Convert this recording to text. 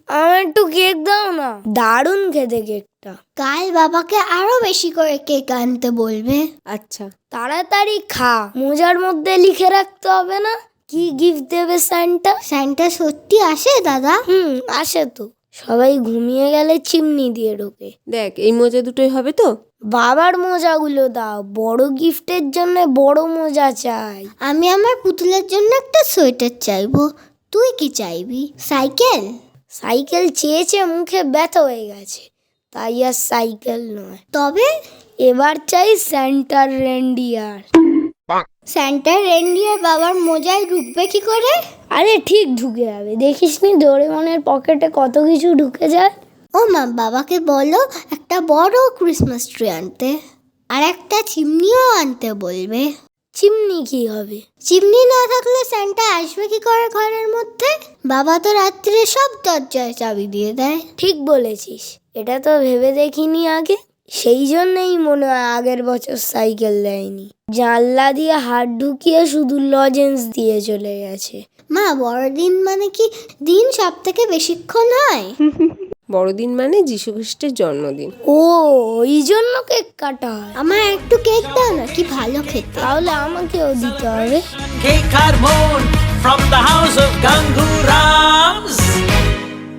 আমার একটু কেক দাও না, দারুণ খেতে কেকটা। কাল বাবাকে আরো বেশি করে কেক আনতে বলবে। আচ্ছা, তাড়াতাড়ি খা, মোজার মধ্যে লিখে রাখতে হবে না কি গিফট দেবে সান্টা। সান্টা সত্যি আসে দাদা? আসে তো, সবাই ঘুমিয়ে গেলে চিমনি দিয়ে ঢোকে। দেখ এই মোজা দুটোই হবে তো? বাবার মোজাগুলো দাও, বড় গিফটের জন্য বড় মোজা চাই। আমি আমার পুতুলের জন্য একটা সোয়েটার চাইবো। তুই কি চাইবি? সাইকেল? সাইকেল চেয়েছে, মুখে ব্যথা হয়ে গেছে, তাই আর সাইকেল নয়। তবে এবার চাই সেন্টার রেন্ডিয়ার। স্যান্টার রেনডিয়ার বাবার মোজায় ঢুকবে কি করে? আরে ঠিক ঢুকে যাবে, দেখিসনি ডোরেমনের পকেটে কত কিছু ঢুকে যায়। ও মা, বাবাকে বলো একটা বড় ক্রিসমাস ট্রি আনতে, আর একটা চিমনিও আনতে বলবে। চিমনি কি হবে? চিমনি না থাকলে স্যান্টা আসবে কি করে ঘরের মধ্যে? বাবা তো রাত্রে সব দরজায় চাবি দিয়ে দেয়। ঠিক বলেছিস, এটা তো ভেবে দেখিনি আগে। সেই জন্যই মনে হয় আগের বছর সাইকেল দেয়নি, জানলা দিয়ে হাত ঢুকিয়ে শুধু লজেন্স দিয়ে চলে গেছে। মা, বড়দিন মানে কি দিন সব থেকে বেশিক্ষণ হয়? বড়দিন মানে যীশু খ্রিস্টের জন্মদিন। ও, ওই জন্য কেক কাটা হয়। আমার একটু কেক দাও না, কি ভালো খেতে। তাহলে আমাকেও দিতে হবে। Cake Harmon from the house of Gangu Rams.